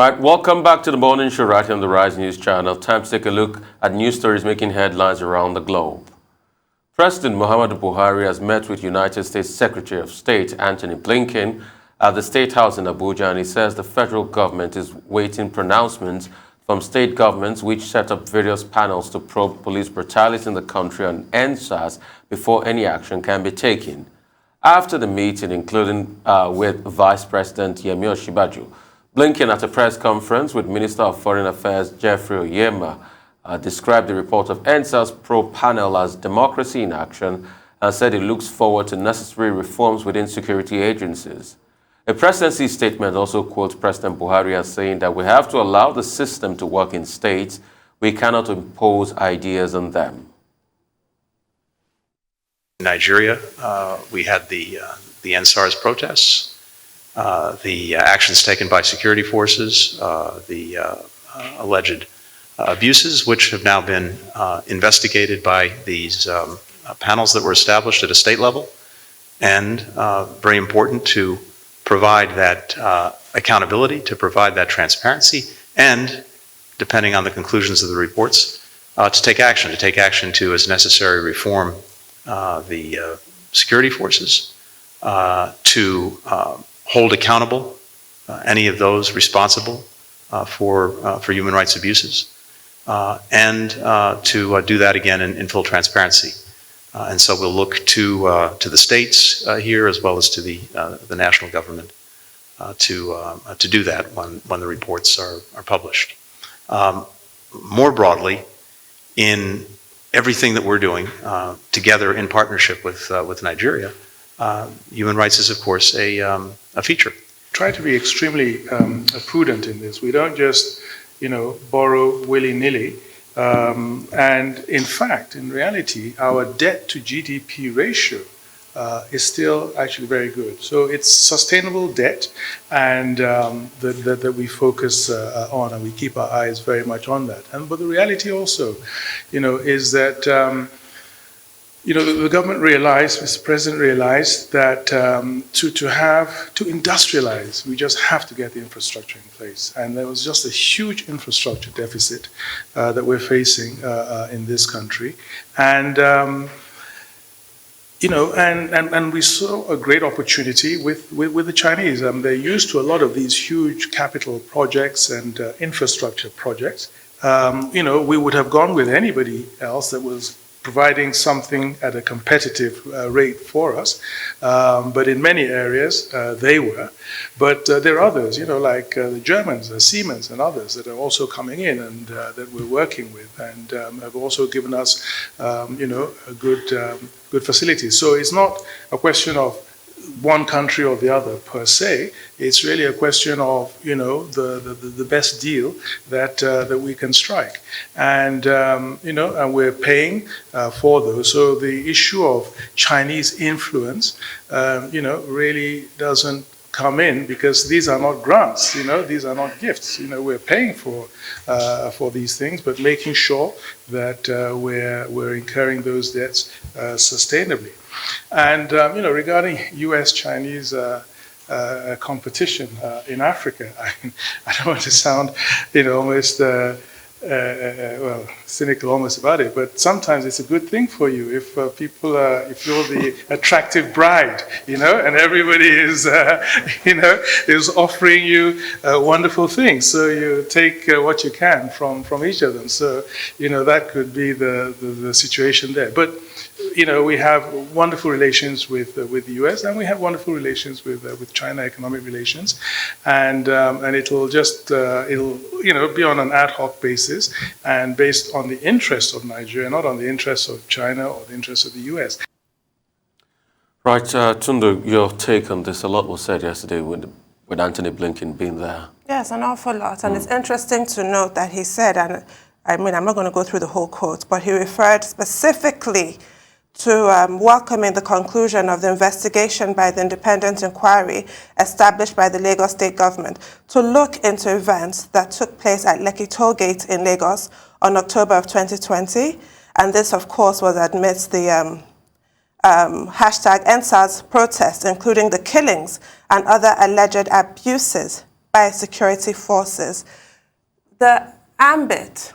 Right, welcome back to the morning show right here on the Rise News channel. Time to take a look at news stories making headlines around the globe. President Muhammadu Buhari has met with United States Secretary of State Antony Blinken at the State House in Abuja, and he says the federal government is waiting pronouncements from state governments which set up various panels to probe police brutality in the country on Endsars before any action can be taken. After the meeting, including with Vice President Yemi Osinbajo, Blinken, at a press conference with Minister of Foreign Affairs Jeffrey Oyema, described the report of Endsars probe panel as democracy in action and said it looks forward to necessary reforms within security agencies. A presidency statement also quotes President Buhari as saying that we have to allow the system to work in states. We cannot impose ideas on them. In Nigeria, we had the Endsars protests. The actions taken by security forces, the alleged abuses, which have now been investigated by these panels that were established at a state level, and very important to provide that accountability, to provide that transparency, and, depending on the conclusions of the reports, to take action to, as necessary, reform the security forces, to hold accountable any of those responsible for human rights abuses, and to do that again in full transparency. And so we'll look to the states here as well as to the national government to do that when the reports are published. More broadly, in everything that we're doing together in partnership with Nigeria, human rights is, of course, a feature. Try to be extremely prudent in this. We don't just, borrow willy-nilly. And in fact, in reality, our debt to GDP ratio is still actually very good. So it's sustainable debt, and that we focus on, and we keep our eyes very much on that. But the reality also, is that the government realized, Mr. President realized that to industrialize, we just have to get the infrastructure in place. And there was just a huge infrastructure deficit that we're facing in this country. And, and we saw a great opportunity with the Chinese. They're used to a lot of these huge capital projects and infrastructure projects. We would have gone with anybody else that was providing something at a competitive rate for us. But in many areas, they were. But there are others, like the Germans, Siemens and others that are also coming in and that we're working with, and have also given us, good facilities. So it's not a question of one country or the other per se. It's really a question of the best deal that we can strike, and and we're paying for those. So the issue of Chinese influence really doesn't come in, because these are not grants, these are not gifts. We're paying for these things, but making sure that we're incurring those debts sustainably. And regarding U.S.-Chinese competition in Africa, I don't want to sound almost cynical almost about it, but sometimes it's a good thing for you if people if you're the attractive bride, and everybody is is offering you wonderful things, so you take what you can from each of them. So that could be the situation there. But we have wonderful relations with the U.S. and we have wonderful relations with China, economic relations, and it'll just be on an ad hoc basis and based on the interests of Nigeria, not on the interests of China or the interests of the U.S. Right, Tunde, your take on this. A lot was said yesterday with Antony Blinken being there. Yes, an awful lot, and it's interesting to note that he said, and I'm not going to go through the whole quote, but he referred specifically to welcoming the conclusion of the investigation by the independent inquiry established by the Lagos state government to look into events that took place at Lekki Toll Gate in Lagos on October of 2020. And this, of course, was amidst the hashtag Endsars protest, including the killings and other alleged abuses by security forces. The ambit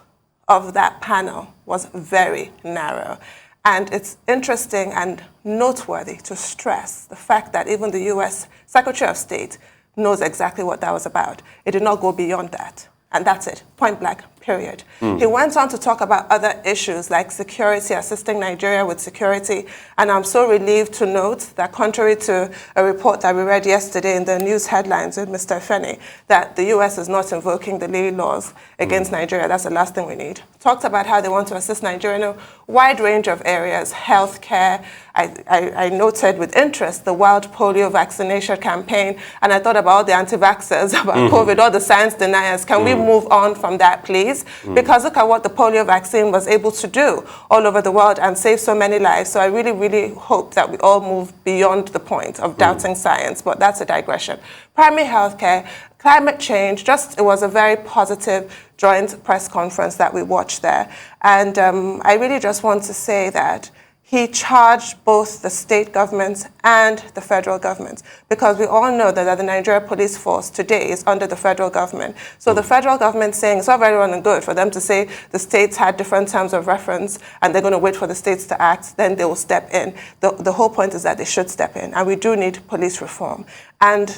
of that panel was very narrow. And it's interesting and noteworthy to stress the fact that even the U.S. Secretary of State knows exactly what that was about. It did not go beyond that. And that's it, point blank, period. He went on to talk about other issues like security, assisting Nigeria with security. And I'm so relieved to note that contrary to a report that we read yesterday in the news headlines with Mr. Feni, that the U.S. is not invoking the Lee laws against Nigeria. That's the last thing we need. Talked about how they want to assist Nigeria in a wide range of areas, healthcare. I noted with interest the wild polio vaccination campaign, and I thought about all the anti-vaxxers, about COVID, all the science deniers. Can we move on from that, please? Because look at what the polio vaccine was able to do all over the world and save so many lives. So I really, really hope that we all move beyond the point of doubting science, but that's a digression. Primary healthcare, climate change, it was a very positive joint press conference that we watched there. And I really just want to say that he charged both the state governments and the federal government, because we all know that the Nigeria police force today is under the federal government. So the federal government saying it's all very well and good for them to say the states had different terms of reference and they're going to wait for the states to act, then they will step in. The whole point is that they should step in, and we do need police reform. And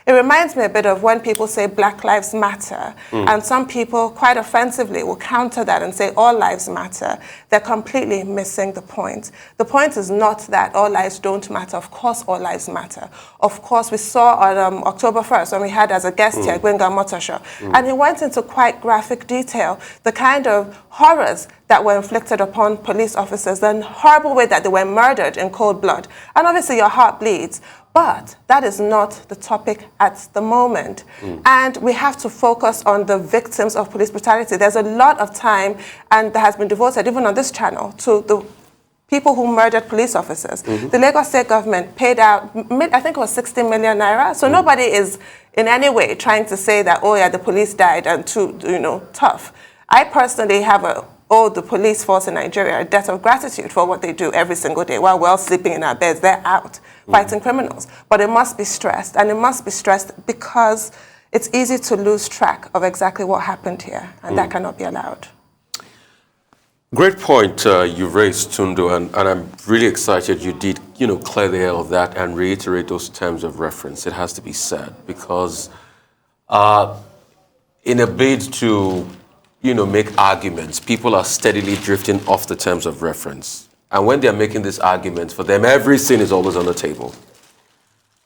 it reminds me a bit of when people say Black Lives Matter, and some people quite offensively will counter that and say all lives matter. They're completely missing the point. The point is not that all lives don't matter. Of course all lives matter. Of course, we saw on October 1st when we had as a guest here, Gwenga Motosho, and he went into quite graphic detail the kind of horrors that were inflicted upon police officers, the horrible way that they were murdered in cold blood. And obviously your heart bleeds. But that is not the topic at the moment. And we have to focus on the victims of police brutality. There's a lot of time, and that has been devoted, even on this channel, to the people who murdered police officers. The Lagos state government paid out, I think it was 60 million naira. So nobody is in any way trying to say that, oh yeah, the police died and tough. I personally owe the police force in Nigeria a debt of gratitude for what they do every single day. While we're all sleeping in our beds, they're out fighting criminals. But it must be stressed, and it must be stressed because it's easy to lose track of exactly what happened here, and that cannot be allowed. Great point you've raised, Tundu, and I'm really excited you did, clear the air of that and reiterate those terms of reference. It has to be said, because in a bid to make arguments, people are steadily drifting off the terms of reference. And when they're making this argument, for them, everything is always on the table.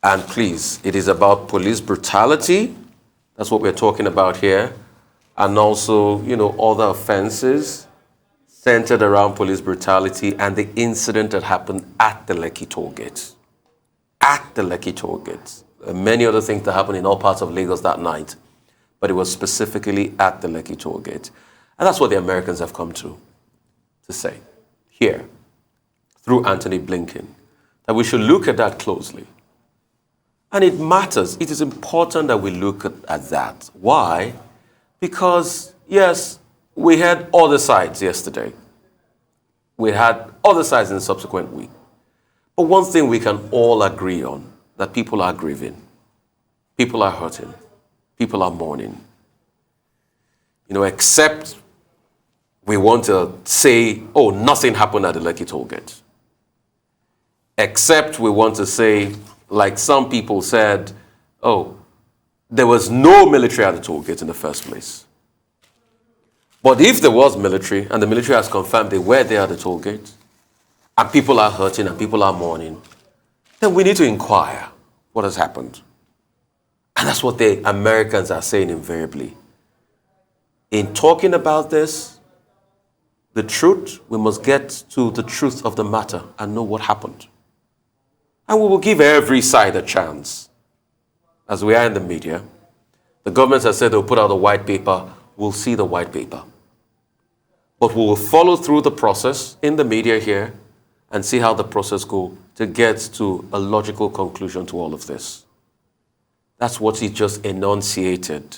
And please, it is about police brutality. That's what we're talking about here. And also, other offenses centered around police brutality and the incident that happened at the Lekki toll gate. At the Lekki toll gate. Many other things that happened in all parts of Lagos that night, but it was specifically at the Lekki toll gate. And that's what the Americans have come to say here, through Anthony Blinken, that we should look at that closely. And it matters. It is important that we look at that. Why? Because, yes, we had other sides yesterday. We had other sides in the subsequent week. But one thing we can all agree on, that people are grieving. People are hurting. People are mourning. Except we want to say, oh, nothing happened at the Lekki toll gate. Except we want to say, like some people said, oh, there was no military at the toll gate in the first place. But if there was military, and the military has confirmed they were there at the toll gate, and people are hurting and people are mourning, then we need to inquire what has happened. And that's what the Americans are saying invariably. In talking about this, the truth, we must get to the truth of the matter and know what happened. And we will give every side a chance. As we are in the media, the government has said they'll put out a white paper. We'll see the white paper. But we will follow through the process in the media here and see how the process goes to get to a logical conclusion to all of this. That's what he just enunciated.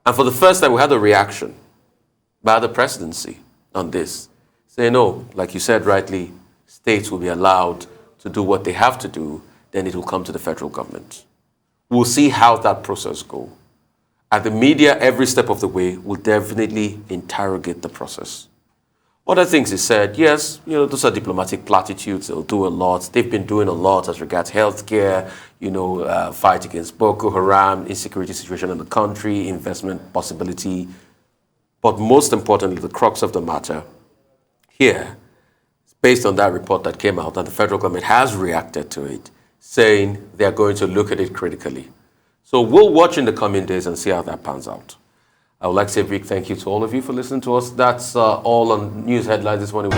And for the first time, we had a reaction by the presidency on this, saying, no, like you said rightly, states will be allowed to do what they have to do, then it will come to the federal government. We'll see how that process goes. And the media, every step of the way, will definitely interrogate the process. Other things he said, yes, those are diplomatic platitudes. They'll do a lot. They've been doing a lot as regards healthcare, fight against Boko Haram, insecurity situation in the country, investment possibility. But most importantly, the crux of the matter here, based on that report that came out, and the federal government has reacted to it, saying they are going to look at it critically. So we'll watch in the coming days and see how that pans out. I would like to say a big thank you to all of you for listening to us. That's all on news headlines this morning.